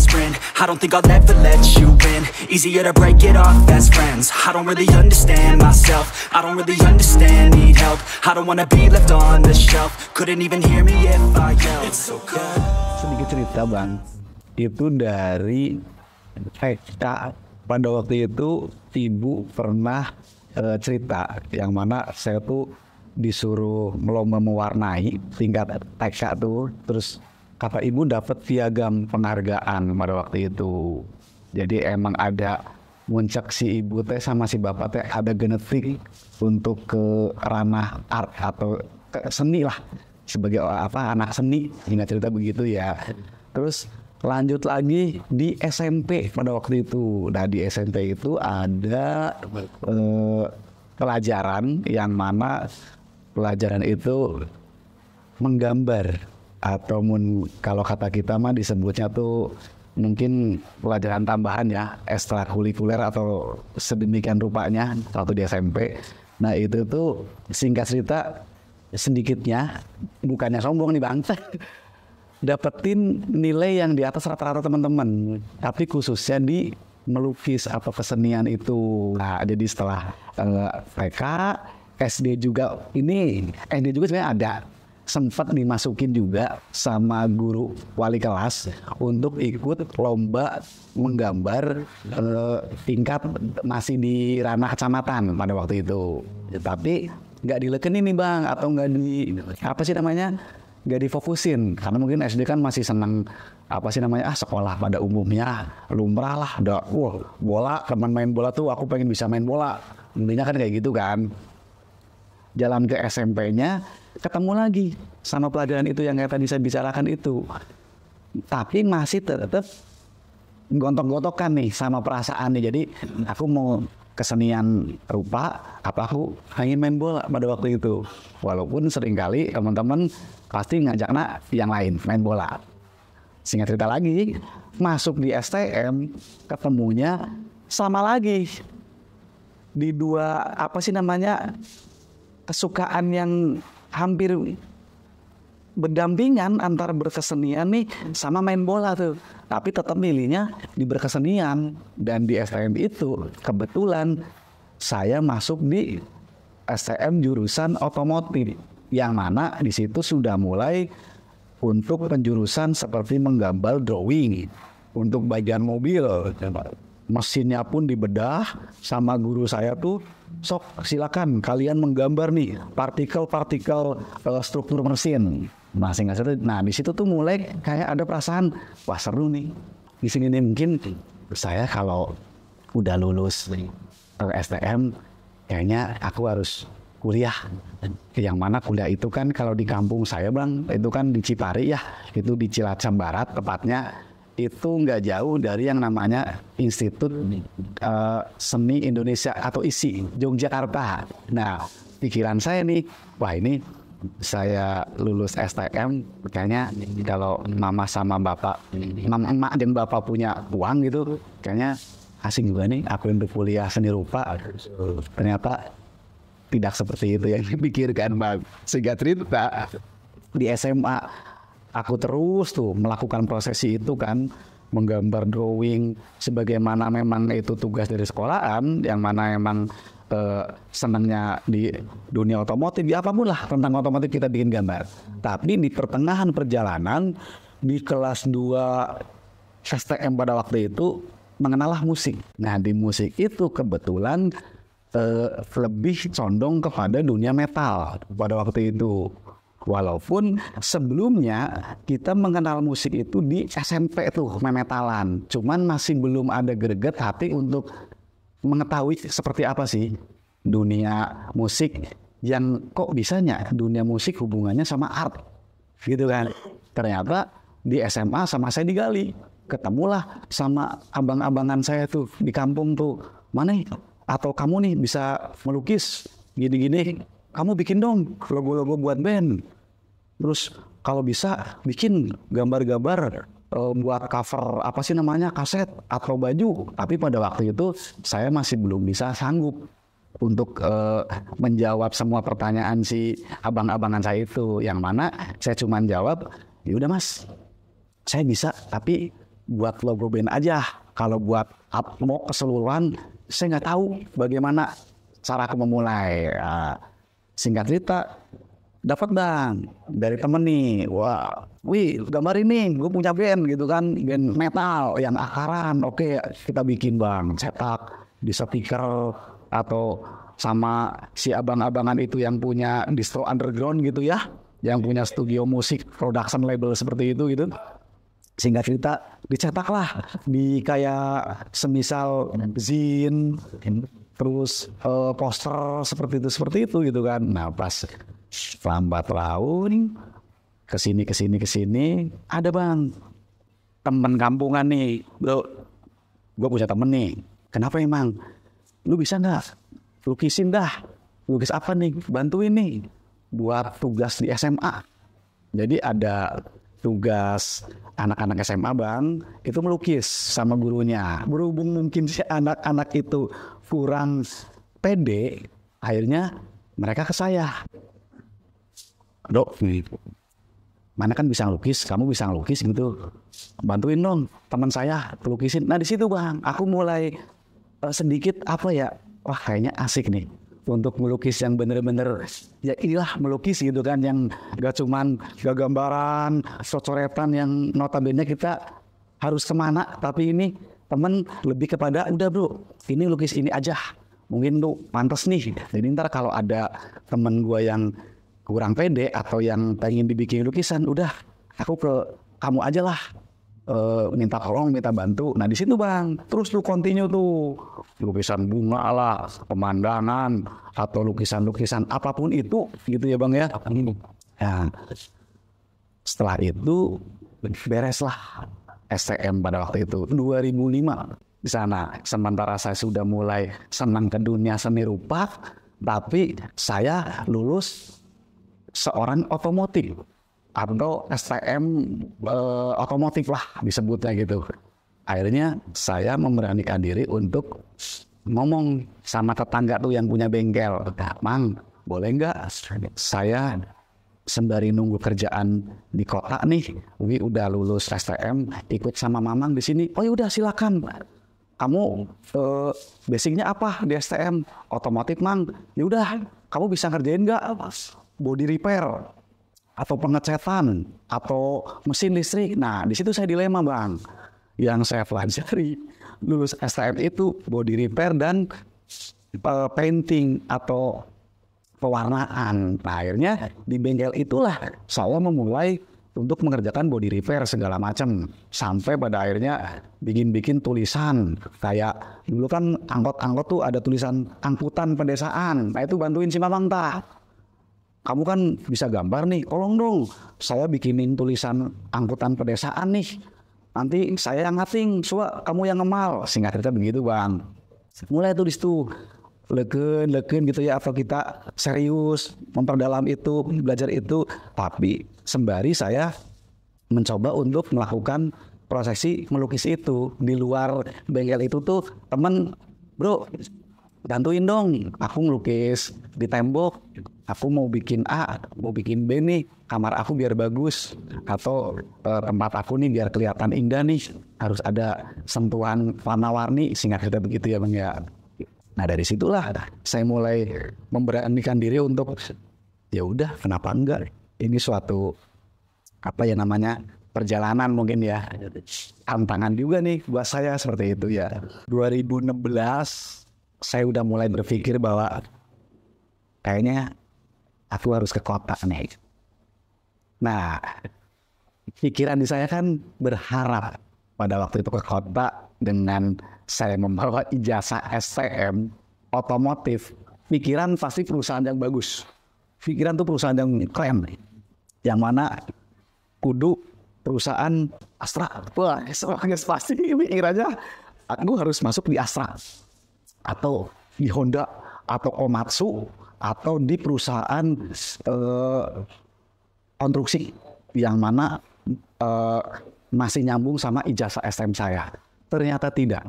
aspirin. I don't think I'll ever let you in. Easier to break it off best friends. I don't really understand myself. I don't really understand, need help. I don't wanna be left on the shelf. Couldn't even hear me if I yelled. It's so cold. Sedikit cerita bang, itu dari TK. Pada waktu itu ibu pernah cerita yang mana saya tuh disuruh lomba mewarnai tingkat TK tuh, terus kata ibu dapat piagam penghargaan pada waktu itu. Jadi emang ada muncak si ibu teh sama si bapak teh ada genetik untuk ke ranah art atau ke seni lah, sebagai anak seni, hingga cerita begitu ya. Terus lanjut lagi di SMP pada waktu itu. Nah di SMP itu ada pelajaran yang mana pelajaran itu menggambar, atau kalau kata kita mah disebutnya tuh mungkin pelajaran tambahan ya, ekstrakurikuler atau sedemikian rupanya waktu di SMP. Nah itu tuh singkat cerita sedikitnya, bukannya sombong nih bang, dapetin nilai yang di atas rata-rata teman-teman, tapi khususnya di melukis atau kesenian itu. Nah jadi setelah TK, SD juga, ini SD juga sebenarnya ada, sempat dimasukin juga sama guru wali kelas untuk ikut lomba menggambar tingkat masih di ranah kecamatan pada waktu itu. Tapi nggak dilekenin nih bang, atau nggak di apa sih namanya, nggak difokusin, karena mungkin SD kan masih senang sekolah pada umumnya lumrah lah, bola, teman main bola tuh aku pengen bisa main bola, intinya kan kayak gitu kan. Jalan ke SMP-nya ketemu lagi sama pelajaran itu yang kayak tadi saya bicarakan itu, tapi masih tetap gontok-gontokan nih sama perasaannya. Jadi aku mau kesenian rupa apa aku ingin main bola pada waktu itu, walaupun seringkali teman-teman pasti ngajaknya yang lain main bola. Singkat cerita lagi, masuk di STM ketemunya sama lagi di dua kesukaan yang hampir berdampingan antara berkesenian nih sama main bola tuh, tapi tetap milihnya di berkesenian. Dan di STM itu kebetulan saya masuk di STM jurusan otomotif, yang mana di situ sudah mulai untuk penjurusan seperti menggambar drawing untuk bagian mobil. Mesinnya pun dibedah sama guru saya tuh, sok silakan kalian menggambar nih partikel-partikel struktur mesin. Nah di situ tuh mulai kayak ada perasaan, wah seru nih di sini nih. Mungkin saya kalau udah lulus STM kayaknya aku harus kuliah. Yang mana kuliah itu kan kalau di kampung saya bang, itu kan di Cipari ya, itu di Cilacap Barat tepatnya. Itu nggak jauh dari yang namanya Institut Seni Indonesia atau ISI Yogyakarta. Nah pikiran saya nih, wah ini saya lulus STM kayaknya kalau mama sama bapak, emak dan bapak punya uang gitu, kayaknya asing juga nih aku untuk kuliah seni rupa. Ternyata tidak seperti itu yang dipikirkan bang. Sehingga cerita di SMA aku terus tuh melakukan prosesi itu kan, menggambar drawing sebagaimana memang itu tugas dari sekolahan, yang mana emang senangnya di dunia otomotif, ya apapun lah tentang otomotif kita bikin gambar. Tapi di pertengahan perjalanan di kelas 2 STM pada waktu itu mengenallah musik. Nah di musik itu kebetulan lebih condong kepada dunia metal pada waktu itu. Walaupun sebelumnya kita mengenal musik itu di SMP tuh memetalan, cuman masih belum ada greget hati untuk mengetahui seperti apa sih dunia musik, yang kok bisanya dunia musik hubungannya sama art gitu kan. Ternyata di SMA sama saya digali, ketemulah sama abang-abangan saya tuh di kampung tuh, mana atau kamu nih bisa melukis gini-gini, kamu bikin dong logo-logo buat band. Terus kalau bisa bikin gambar-gambar buat cover kaset atau baju. Tapi pada waktu itu saya masih belum bisa sanggup untuk menjawab semua pertanyaan si abang-abangan saya itu. Yang mana saya cuma jawab, ya udah mas, saya bisa, tapi buat logo band aja. Kalau buat mau keseluruhan, saya nggak tahu bagaimana cara aku memulai. Singkat cerita, dapat bang dari temen nih, wah, wih gambar ini, gue punya band gitu kan, band metal yang akaran, oke kita bikin bang, cetak di stiker atau sama si abang-abangan itu yang punya distro underground gitu ya, yang punya studio musik, production label seperti itu gitu. Singkat cerita dicetak lah di kayak semisal zin, terus poster seperti itu gitu kan. Nah pas lambat laun kesini ada bang temen kampungan nih bro, gue punya temen nih, kenapa emang lu bisa nggak lukisin dah, lukis apa nih, bantuin nih buat tugas di SMA. Jadi ada tugas anak-anak SMA bang, itu melukis sama gurunya. Berhubung mungkin si anak-anak itu kurang pede, akhirnya mereka ke saya, Dok, mana kan bisa ngelukis, kamu bisa ngelukis gitu, bantuin dong teman saya lukisin. Nah di situ bang, aku mulai sedikit apa ya, wah kayaknya asik nih untuk melukis yang bener-bener ya inilah melukis gitu kan, yang gak cuman gak gambaran cocoretan yang notabene kita harus kemana, tapi ini temen lebih kepada udah bro ini lukis ini aja, mungkin tuh pantas nih. Jadi ntar kalau ada temen gue yang kurang pede atau yang pengen dibikin lukisan, udah aku ke kamu aja lah, minta tolong, minta bantu. Nah di situ bang, terus lu continue tuh lukisan bunga lah, pemandangan atau lukisan-lukisan apapun itu gitu ya bang ya. Nah, setelah itu bereslah STM pada waktu itu 2005 di sana. Sementara saya sudah mulai senang ke dunia seni rupa, tapi saya lulus seorang otomotif atau STM otomotif lah disebutnya gitu. Akhirnya saya memberanikan diri untuk ngomong sama tetangga tuh yang punya bengkel, Mang boleh nggak saya sembari nunggu kerjaan di kota nih, Wi udah lulus STM ikut sama Mamang di sini. Oh ya udah silakan. Kamu basicnya apa di STM? Otomotif Mang. Ya udah, kamu bisa ngerjain nggak body repair atau pengecatan atau mesin listrik? Nah di situ saya dilema bang. Yang saya pelajari lulus STM itu body repair dan painting atau pewarnaan. Nah, akhirnya di bengkel itulah saya memulai untuk mengerjakan body repair segala macam, sampai pada akhirnya bikin tulisan kayak dulu kan angkot tuh ada tulisan angkutan pedesaan. Nah itu bantuin si Mamang tah. Kamu kan bisa gambar nih, tolong dong saya bikinin tulisan angkutan pedesaan nih. Nanti saya yang ngating, kamu yang ngemal. Singkat cerita begitu bang. Mulai tulis tuh leken gitu ya, atau kita serius memperdalam itu, belajar itu. Tapi sembari saya mencoba untuk melakukan prosesi melukis itu di luar bengkel itu tuh temen, bro bantuin dong aku ngelukis di tembok, aku mau bikin mau bikin B nih, kamar aku biar bagus, atau tempat aku nih biar kelihatan indah nih, harus ada sentuhan warna-warni. Singkat cerita begitu ya bang ya. Nah dari situlah saya mulai memberanikan diri untuk ya udah kenapa enggak, ini suatu apa ya namanya perjalanan mungkin ya, tantangan juga nih buat saya seperti itu ya. 2016 saya udah mulai berpikir bahwa kayaknya aku harus ke kota nih. Nah pikiran di saya kan berharap pada waktu itu ke kota dengan saya membawa ijazah STM otomotif. Pikiran pasti perusahaan yang bagus, pikiran tuh perusahaan yang keren, yang mana kudu perusahaan Astra. Wah pasti pikirannya aku harus masuk di Astra atau di Honda atau Komatsu atau di perusahaan konstruksi yang mana masih nyambung sama ijazah STM saya. Ternyata tidak.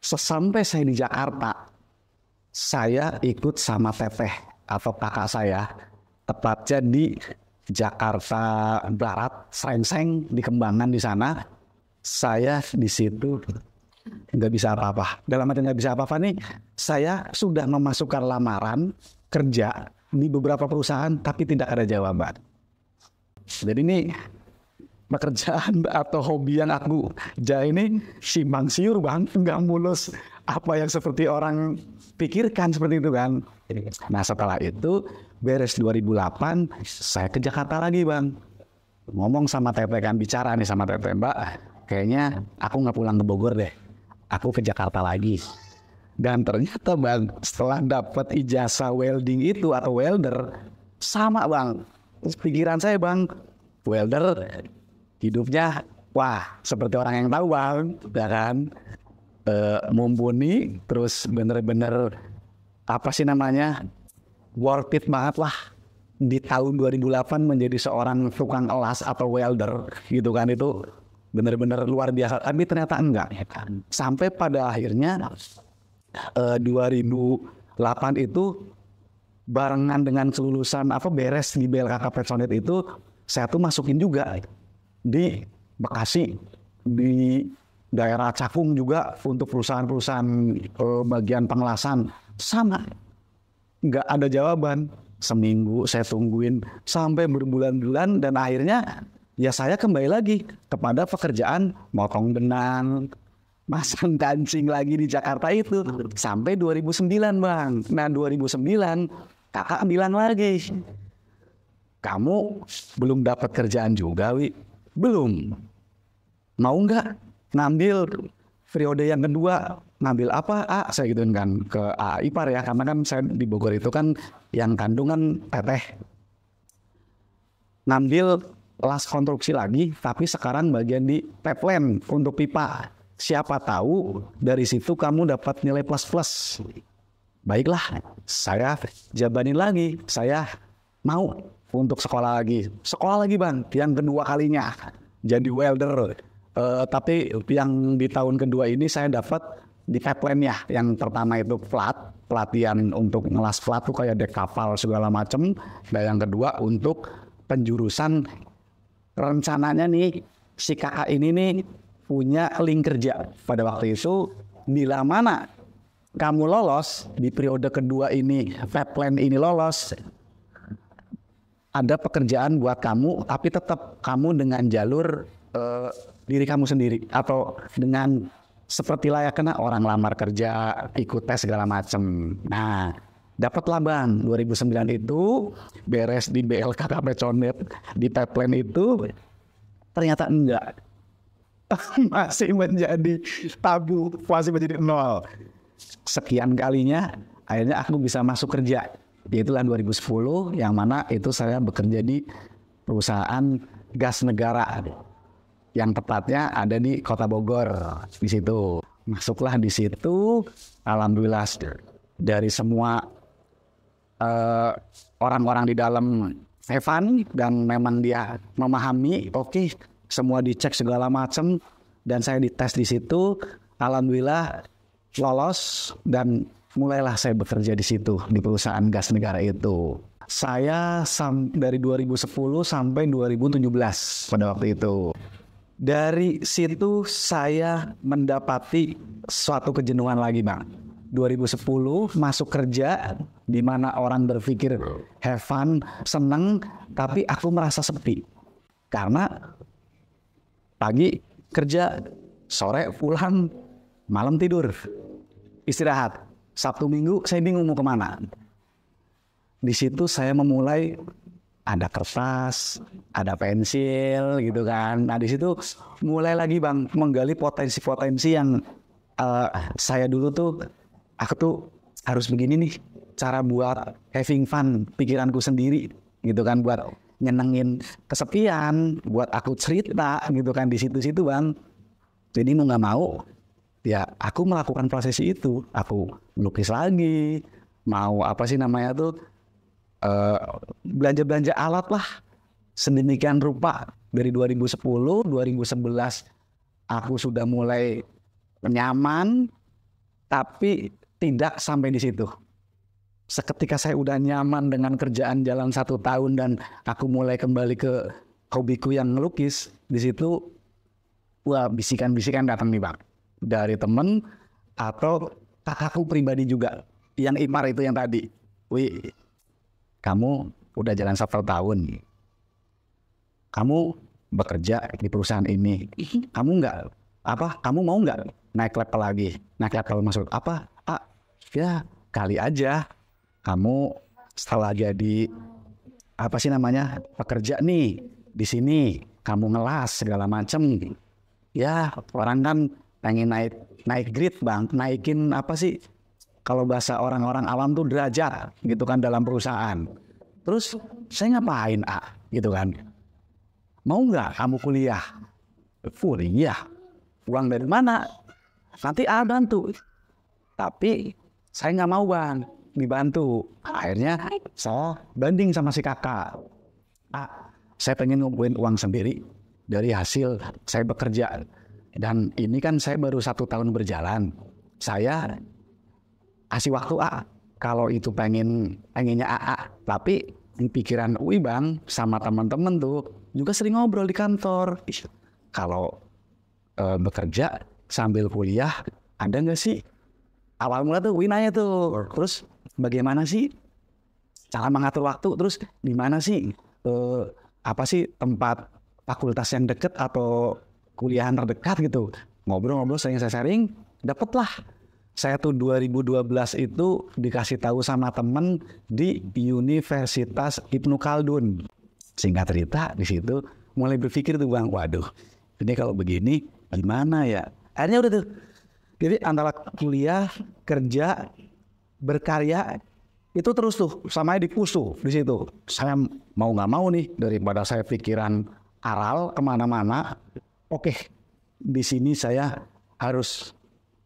Sesampai saya di Jakarta, saya ikut sama teteh atau kakak saya, tepatnya di Jakarta Barat, Srengseng, di Kembangan di sana. saya di situ nggak bisa apa-apa. Dalam arti nggak bisa apa-apa nih, saya sudah memasukkan lamaran kerja di beberapa perusahaan tapi tidak ada jawaban. Jadi ini pekerjaan atau hobi yang aku ini simpang siur bang, nggak mulus apa yang seperti orang pikirkan seperti itu kan. Nah setelah itu beres 2008 saya ke Jakarta lagi bang, ngomong sama Teteh kan, bicara nih sama Teteh, Mbak kayaknya aku nggak pulang ke Bogor deh, aku ke Jakarta lagi. Dan ternyata bang, setelah dapat ijazah welding itu atau welder, sama bang, pikiran saya bang, welder hidupnya wah seperti orang yang tahu bang, ya kan, mumpuni, terus bener-bener apa sih namanya, worth it banget lah di tahun 2008 menjadi seorang tukang elas atau welder gitu kan, itu bener-bener luar biasa. Tapi ternyata enggak, sampai pada akhirnya 2008 itu barengan dengan kelulusan beres di BLKK Personit itu, saya tuh masukin juga di Bekasi, di daerah Cakung juga untuk perusahaan-perusahaan bagian pengelasan. Sama, nggak ada jawaban. Seminggu saya tungguin sampai berbulan-bulan, dan akhirnya ya saya kembali lagi kepada pekerjaan motong benang, masang kancing lagi di Jakarta itu sampai 2009 bang. Nah 2009 kakak bilang lagi, kamu belum dapat kerjaan juga Wi, belum, mau nggak ngambil periode yang kedua? Ngambil apa? Saya gituin kan ke Ipar ya, karena kan saya di Bogor itu kan yang kandungan Teteh. Ngambil las konstruksi lagi, tapi sekarang bagian di pipeline untuk pipa. Siapa tahu dari situ kamu dapat nilai plus. Baiklah, saya jabanin lagi, saya mau untuk sekolah lagi bang, yang kedua kalinya jadi welder. Tapi yang di tahun kedua ini saya dapat di pipeline ya. Yang pertama itu pelatihan untuk ngelas flat tuh kayak dek kapal segala macem. Dan yang kedua untuk penjurusan, rencananya nih si kakak ini nih punya link kerja pada waktu itu. Bila mana kamu lolos di periode kedua ini, pipeline ini lolos, ada pekerjaan buat kamu, tapi tetap kamu dengan jalur diri kamu sendiri, atau dengan seperti layaknya orang lamar kerja, ikut tes segala macem. Nah dapatlah bang 2009 itu beres di BLKK Personit di pipeline itu, ternyata enggak. Masih menjadi tabu, masih menjadi nol. Sekian kalinya akhirnya aku bisa masuk kerja, yaitu tahun 2010, yang mana itu saya bekerja di perusahaan gas negara, yang tepatnya ada di Kota Bogor. Di situ masuklah, di situ alhamdulillah dari semua orang-orang di dalam Evan, dan memang dia memahami, oke, semua dicek segala macam, dan saya dites di situ, alhamdulillah lolos, dan mulailah saya bekerja di situ di perusahaan gas negara itu. Saya dari 2010 sampai 2017 pada waktu itu. Dari situ saya mendapati suatu kejenuhan lagi bang. 2010 masuk kerja, di mana orang berpikir have fun, seneng, tapi aku merasa sepi karena pagi kerja, sore pulang, malam tidur, istirahat. Sabtu Minggu saya bingung mau kemana. Di situ saya memulai, ada kertas, ada pensil gitu kan. Nah di situ mulai lagi bang menggali potensi-potensi yang saya dulu tuh, aku tuh harus begini nih cara buat having fun pikiranku sendiri gitu kan, buat nyenengin kesepian, buat aku cerita gitu kan di situ-situ bang. Jadi mau nggak mau ya aku melakukan prosesi itu, aku melukis lagi, mau apa sih namanya tuh, belanja-belanja alat lah sedemikian rupa. Dari 2010, 2011 aku sudah mulai nyaman, tapi tidak sampai di situ. Seketika saya udah nyaman dengan kerjaan jalan 1 tahun dan aku mulai kembali ke hobiku yang ngelukis, di situ wah bisikan-bisikan datang nih Bang. Dari temen atau kakakku pribadi juga. Yang Imar itu yang tadi. Wih, kamu udah jalan 1 tahun. Kamu bekerja di perusahaan ini. Kamu mau nggak naik level lagi? Naik level maksud apa? Ya kali aja kamu setelah jadi pekerja nih di sini, kamu ngelas segala macem. Ya orang kan pengen naik grade Bang, naikin kalau bahasa orang-orang awam tuh derajat gitu kan dalam perusahaan. Terus saya ngapain gitu kan? Mau nggak kamu kuliah? Kuliah? Uang dari mana? Nanti bantu. Tapi saya nggak mau Bang dibantu. Akhirnya saya banding sama si kakak. Saya pengen ngumpulin uang sendiri dari hasil saya bekerja. Dan ini kan saya baru 1 tahun berjalan. Saya kasih waktu kalau itu pengennya tapi di pikiran Bang sama teman-teman tuh juga sering ngobrol di kantor. Kalau bekerja sambil kuliah ada nggak sih? Awal mula tuh nanya tuh, terus bagaimana sih cara mengatur waktu? Terus di mana sih tempat fakultas yang dekat atau kuliahan terdekat gitu? Ngobrol-ngobrol, sharing, dapatlah. Saya tuh 2012 itu dikasih tahu sama temen di Universitas Ibnu Khaldun. Singkat cerita di situ mulai berpikir tuh Bang, waduh, ini kalau begini gimana ya? Akhirnya udah tuh. Jadi antara kuliah, kerja, berkarya itu terus tuh sama di-push tuh di situ. Saya mau nggak mau nih, daripada saya pikiran aral kemana-mana. Oke, di sini saya harus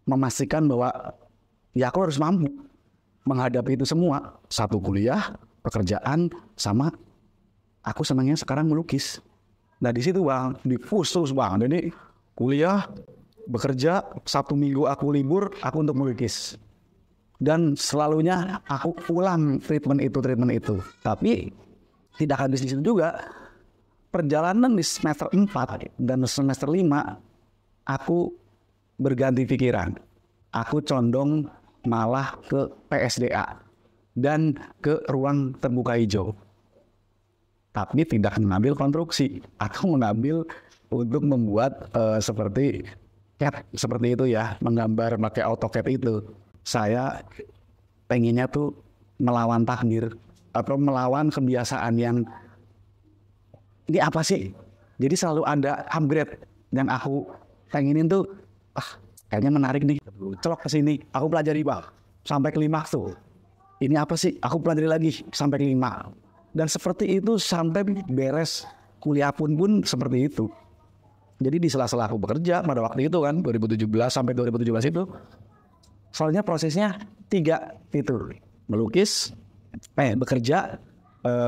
memastikan bahwa ya aku harus mampu menghadapi itu semua. Satu kuliah, pekerjaan, sama aku senangnya sekarang melukis. Nah di situ Bang, di-push terus Bang. Jadi kuliah, bekerja, Sabtu Minggu aku libur, aku untuk melukis. Dan selalunya aku ulang treatment itu. Tapi tidak habis di situ juga. Perjalanan di semester 4 dan semester 5 aku berganti pikiran. Aku condong malah ke PSDA dan ke ruang terbuka hijau. Tapi tidak mengambil konstruksi. Aku mengambil untuk membuat seperti CAD, seperti itu ya, menggambar pakai AutoCAD itu. Saya pengennya tuh melawan takdir atau melawan kebiasaan yang ini apa sih? Jadi selalu ada upgrade yang aku pengenin tuh. Kayaknya menarik nih. Celok ke sini, aku pelajari Bang sampai ke 5 tuh. Ini apa sih? Aku pelajari lagi sampai ke 5. Dan seperti itu sampai beres kuliah pun seperti itu. Jadi di sela-sela aku bekerja pada waktu itu kan 2017 sampai 2017 itu, soalnya prosesnya 3 itu, melukis, bekerja,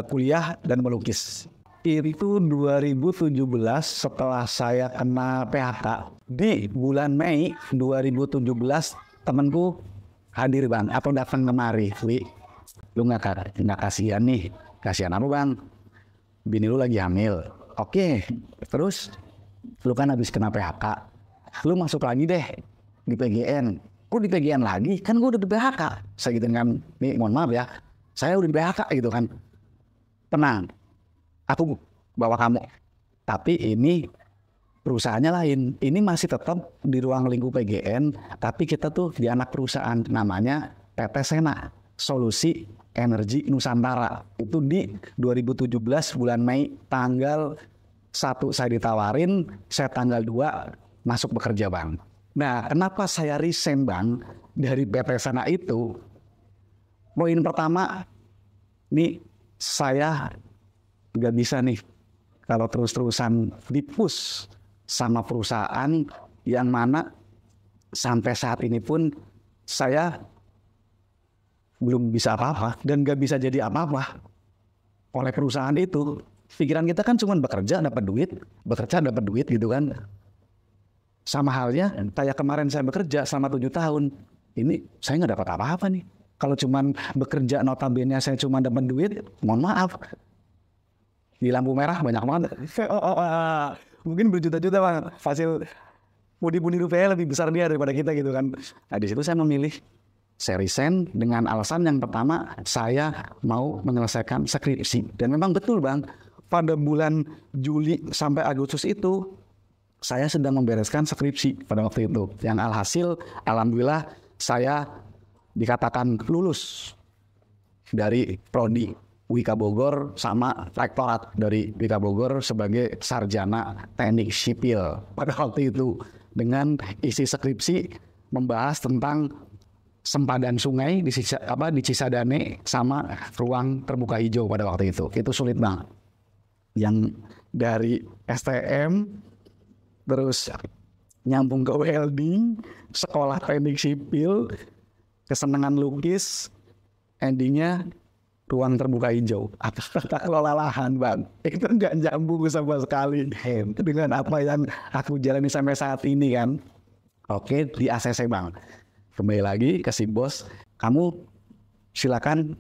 kuliah dan melukis. Itu 2017 setelah saya kena PHK. Di bulan Mei 2017 temanku hadir Bang, atau datang kemari. Lu nggak kasihan nih? Kasihan apa Bang? Bini lu lagi hamil. Oke, terus lu kan habis kena PHK, lu masuk lagi deh di PGN. Kok di PGN lagi? Kan gue udah di PHK. Saya gitu kan, nih mohon maaf ya, saya udah di PHK gitu kan. Tenang, aku bawa kamu. Tapi ini perusahaannya lain. Ini masih tetap di ruang lingkup PGN, tapi kita tuh di anak perusahaan namanya PT Sena, Solusi Energi Nusantara. Itu di 2017 bulan Mei, tanggal 1 saya ditawarin, saya tanggal 2 masuk bekerja Bang. Nah kenapa saya resign Bang dari PT Sena itu? Poin pertama, nih saya gak bisa nih kalau terus-terusan di-push sama perusahaan yang mana sampai saat ini pun saya belum bisa apa-apa dan gak bisa jadi apa-apa oleh perusahaan itu. Pikiran kita kan cuma bekerja dapat duit gitu kan. Sama halnya kayak kemarin saya bekerja selama 7 tahun. Ini saya nggak dapat apa-apa nih. Kalau cuma bekerja notabene saya cuma dapat duit, mohon maaf. Di lampu merah banyak banget. mungkin berjuta-juta bang, hasil pundi-pundi rupiah lebih besar dia daripada kita gitu kan. Nah di situ saya memilih saya resign dengan alasan yang pertama, saya mau menyelesaikan skripsi. Dan memang betul bang, pada bulan Juli sampai Agustus itu saya sedang membereskan skripsi pada waktu itu. Yang alhasil, alhamdulillah saya dikatakan lulus dari prodi Wika Bogor sama rektorat dari Wika Bogor sebagai sarjana teknik sipil pada waktu itu, dengan isi skripsi membahas tentang sempadan sungai di Cisadane sama ruang terbuka hijau pada waktu itu. Itu sulit banget. Yang dari STM terus nyambung ke welding, sekolah teknik sipil, kesenangan lukis, endingnya ruang terbuka hijau atau tata kelola lahan bang. Itu nggak nyambung sama sekali dengan apa yang aku jalani sampai saat ini kan. Oke, di ACC bang. Kembali lagi ke si bos, kamu silakan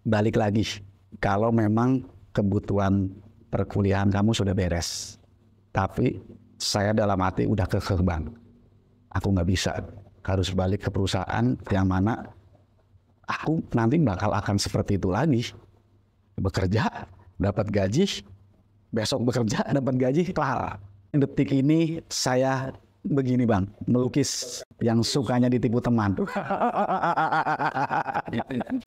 balik lagi kalau memang kebutuhan perkuliahan kamu sudah beres. Tapi saya dalam hati udah kekeh bang, aku nggak bisa, harus balik ke perusahaan yang mana aku nanti bakal akan seperti itu lagi. Bekerja, dapat gaji, besok bekerja, dapat gaji, kelar. Detik ini saya begini bang, melukis yang sukanya ditipu teman.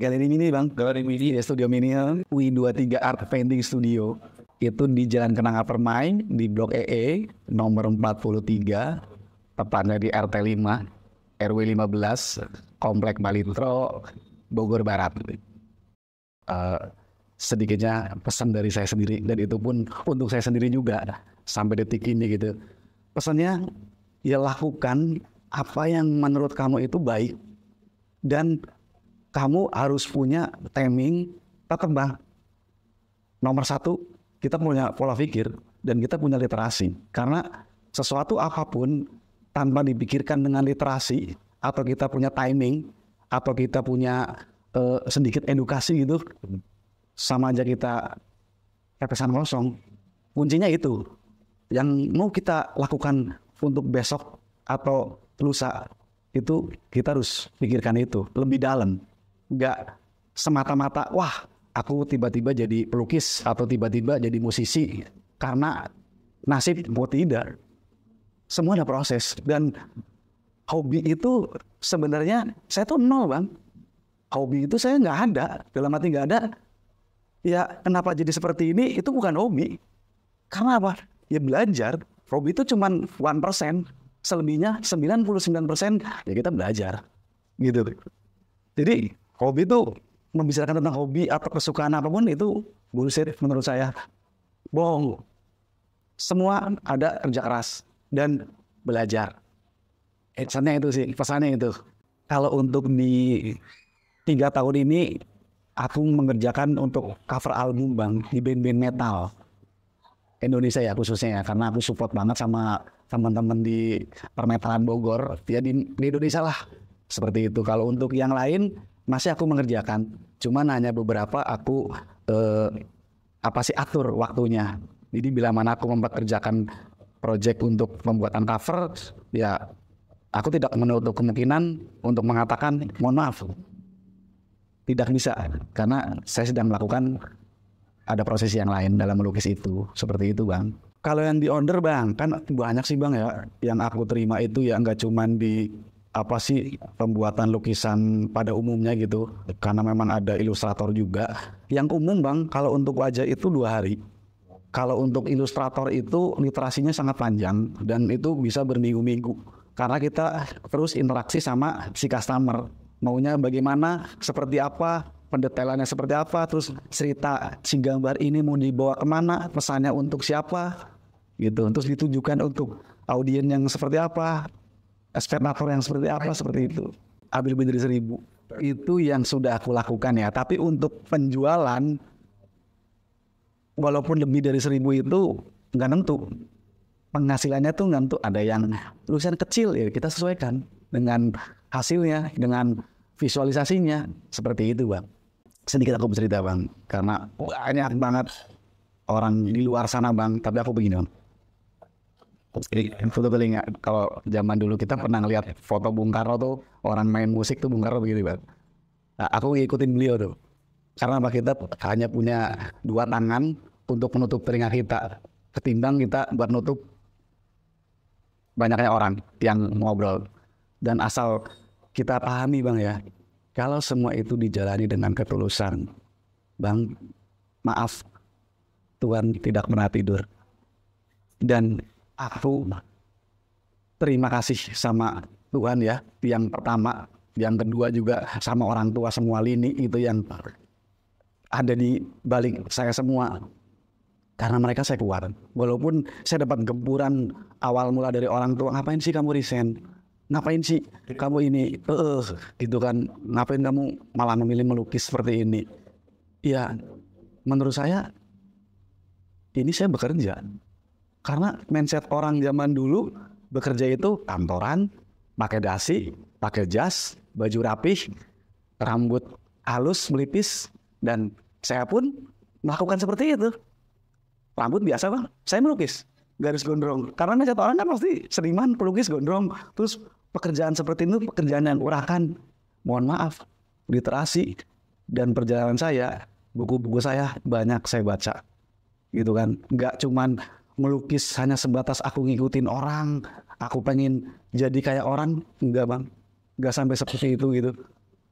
Galeri Mini bang, Galeri Mini, Studio Mini, UI23 Art Painting Studio. Itu di Jalan Kenanga Permai, di Blok EE, nomor 43, tepatnya di RT 5, RW 15, Komplek Balitro, Bogor Barat. Sedikitnya pesan dari saya sendiri, dan itu pun untuk saya sendiri juga sampai detik ini gitu. Pesannya, ya lakukan apa yang menurut kamu itu baik, dan kamu harus punya timing. Tetap bang, nomor satu, kita punya pola pikir dan kita punya literasi. Karena sesuatu apapun tanpa dipikirkan dengan literasi, atau kita punya timing, atau kita punya sedikit edukasi gitu, sama aja kita pepesan kosong. Kuncinya itu yang mau kita lakukan untuk besok atau lusa, itu kita harus pikirkan itu lebih dalam. Nggak semata-mata wah aku tiba-tiba jadi pelukis atau tiba-tiba jadi musisi karena nasib. Tidak, semua ada proses. Dan hobi itu sebenarnya saya tuh nol bang. Hobi itu saya nggak ada, dalam arti nggak ada. Ya kenapa jadi seperti ini, itu bukan hobi. Karena apa? Ya belajar. Hobi itu cuma 1%, selebihnya 99% ya kita belajar gitu. Jadi hobi itu, membicarakan tentang hobi atau kesukaan apapun itu bullshit menurut saya, bohong. Semua ada kerja keras dan belajar. Pesannya itu sih, pesannya itu. Kalau untuk di 3 tahun ini aku mengerjakan untuk cover album bang di band-band metal Indonesia ya khususnya ya, karena aku support banget sama teman-teman di permetalan Bogor ya, di Indonesia lah seperti itu. Kalau untuk yang lain masih aku mengerjakan, cuman hanya beberapa aku atur waktunya. Jadi bila mana aku mempekerjakan project untuk pembuatan cover, ya aku tidak menutup kemungkinan untuk mengatakan mohon maaf, tidak bisa, karena saya sedang melakukan ada proses yang lain dalam melukis itu. Seperti itu bang. Kalau yang di order bang, kan banyak sih bang ya. Yang aku terima itu ya nggak cuman di pembuatan lukisan pada umumnya gitu, karena memang ada ilustrator juga. Yang umum bang, kalau untuk wajah itu 2 hari. Kalau untuk ilustrator itu literasinya sangat panjang dan itu bisa berminggu-minggu, karena kita terus interaksi sama si customer. Maunya bagaimana, seperti apa, pendetailannya seperti apa, terus cerita si gambar ini mau dibawa kemana, pesannya untuk siapa gitu, terus ditujukan untuk audiens yang seperti apa, ekspektator yang seperti apa, seperti itu. Ambil lebih dari 1.000 itu yang sudah aku lakukan ya. Tapi untuk penjualan, walaupun lebih dari 1.000 itu nggak nentu, penghasilannya tuh nggak nentu. Ada yang lukisan kecil ya kita sesuaikan dengan hasilnya, dengan visualisasinya, seperti itu bang. Sedikit aku bercerita bang, karena banyak banget orang di luar sana bang. Tapi aku begini bang, Foto telinga. Kalau zaman dulu kita pernah ngeliat foto Bung Karno tuh, orang main musik tuh Bung Karno begitu Bang. Nah, aku ngikutin beliau tuh. Karena apa, kita hanya punya dua tangan untuk menutup telinga kita, ketimbang kita buat nutup banyaknya orang yang ngobrol. Dan asal kita pahami Bang ya, kalau semua itu dijalani dengan ketulusan, Bang, maaf, Tuhan tidak pernah tidur. Dan aku terima kasih sama Tuhan ya, yang pertama, yang kedua juga sama orang tua semua lini itu yang ada di balik saya semua. Karena mereka saya kuat. Walaupun saya dapat gempuran awal mula dari orang tua, ngapain sih kamu resign? Ngapain sih kamu ini? Gitu kan. Ngapain kamu malah memilih melukis seperti ini? Ya, menurut saya ini saya bekerja. Karena mindset orang zaman dulu bekerja itu kantoran, pakai dasi, pakai jas, baju rapih, rambut halus, melipis, dan saya pun melakukan seperti itu. Rambut biasa Bang, saya melukis garis gondrong. Karena mindset orang kan pasti seniman, pelukis gondrong. Terus pekerjaan seperti itu pekerjaan yang urakan. Mohon maaf, literasi dan perjalanan saya, buku-buku saya banyak saya baca, gitu kan. Nggak cuman melukis hanya sebatas aku ngikutin orang, aku pengen jadi kayak orang, enggak Bang, nggak sampai seperti itu gitu.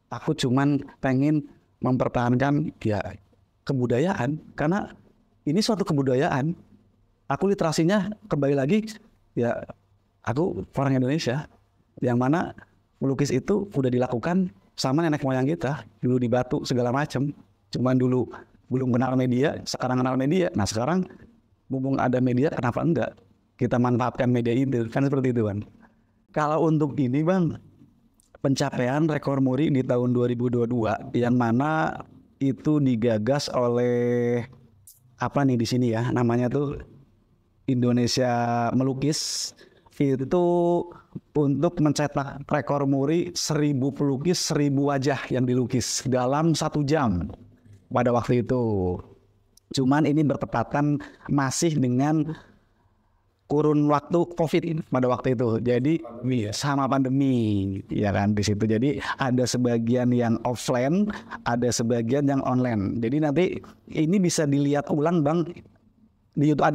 Aku cuman pengen mempertahankan ya kebudayaan, karena ini suatu kebudayaan. Aku literasinya kembali lagi ya, aku orang Indonesia, yang mana melukis itu udah dilakukan sama nenek moyang kita dulu di batu segala macam. Cuman dulu belum kenal media, sekarang kenal media. Nah sekarang mumpung ada media, kenapa enggak kita manfaatkan media itu, kan seperti itu kan. Kalau untuk ini Bang, pencapaian rekor muri di tahun 2022 yang mana itu digagas oleh apa nih di sini ya, namanya tuh Indonesia Melukis, itu untuk mencetak rekor muri 1000 pelukis 1000 wajah yang dilukis dalam 1 jam pada waktu itu. Cuman ini bertepatan masih dengan kurun waktu COVID pada waktu itu. Jadi sama pandemi ya kan di situ. Jadi ada sebagian yang offline, ada sebagian yang online. Jadi nanti ini bisa dilihat ulang Bang di YouTube,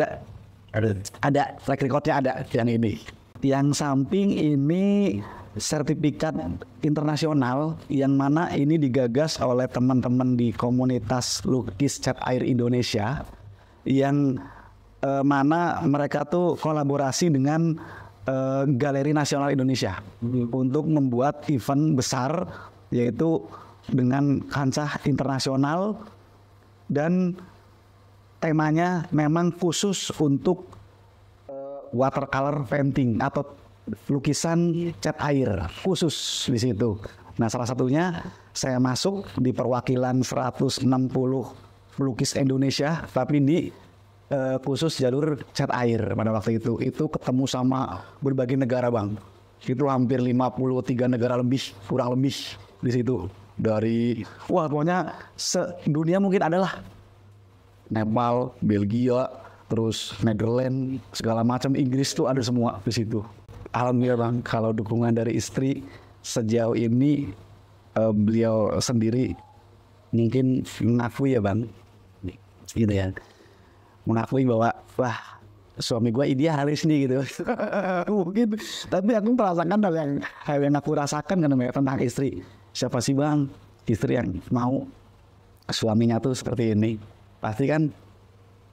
ada track recordnya, ada yang ini. Yang samping ini sertifikat internasional yang mana ini digagas oleh teman-teman di komunitas lukis cat air Indonesia, yang mana mereka tuh kolaborasi dengan Galeri Nasional Indonesia untuk membuat event besar, yaitu dengan kancah internasional, dan temanya memang khusus untuk watercolor painting atau lukisan cat air khusus di situ. Nah salah satunya saya masuk di perwakilan 160 pelukis Indonesia, tapi di khusus jalur cat air pada waktu itu ketemu sama berbagai negara Bang. Itu hampir 53 negara lebih, kurang lebih di situ. Dari pokoknya sedunia mungkin adalah Nepal, Belgia, terus Netherlands, segala macam, Inggris tuh ada semua di situ. Alhamdulillah Bang, kalau dukungan dari istri sejauh ini beliau sendiri mungkin mengakui ya Bang, gitu ya, mengakui bahwa wah suami gue idealis nih gitu. Mungkin, tapi aku merasakan hal yang aku rasakan kan tentang istri. Siapa sih Bang istri yang mau suaminya tuh seperti ini? Pasti kan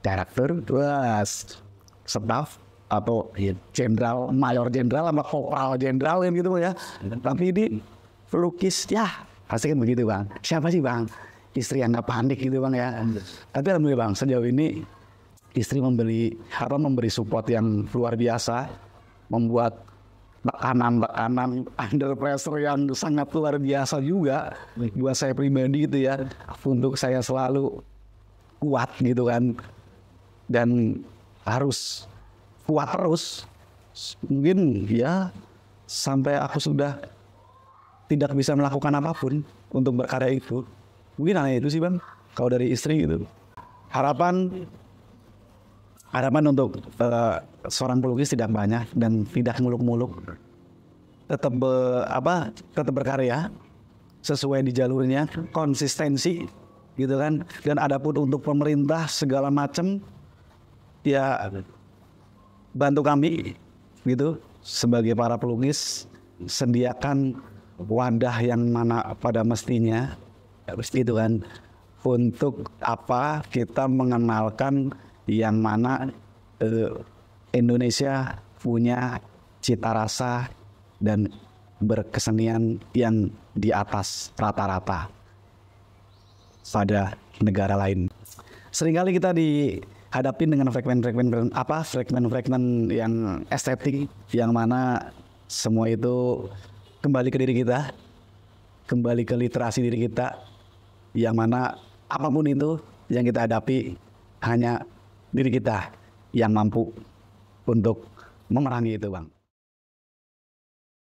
director, terus staff atau jenderal, mayor jenderal sama kopral jenderal kan gitu ya. Tapi ini pelukis ya pasti kan begitu Bang. Siapa sih Bang istri yang nggak panik gitu Bang ya. Tapi alhamdulillah Bang, sejauh ini istri memberi support yang luar biasa, membuat tekanan under pressure yang sangat luar biasa juga buat saya pribadi gitu ya, untuk saya selalu kuat gitu kan, dan harus kuat terus, mungkin ya sampai aku sudah tidak bisa melakukan apapun untuk berkarya itu. Mungkin hanya itu sih Bang kalau dari istri gitu. Harapan untuk seorang pelukis tidak banyak dan tidak muluk-muluk, tetap tetap berkarya sesuai di jalurnya, konsistensi gitu kan. Dan adapun untuk pemerintah segala macam ya bantu kami gitu sebagai para pelukis, sediakan wadah yang mana pada mestinya harus itu kan, untuk apa kita mengenalkan yang mana Indonesia punya cita rasa dan berkesenian yang di atas rata-rata pada negara lain. Seringkali kita dihadapin dengan fragmen yang estetik, yang mana semua itu kembali ke diri kita, kembali ke literasi diri kita, yang mana apapun itu yang kita hadapi hanya diri kita yang mampu untuk memerangi itu, Bang.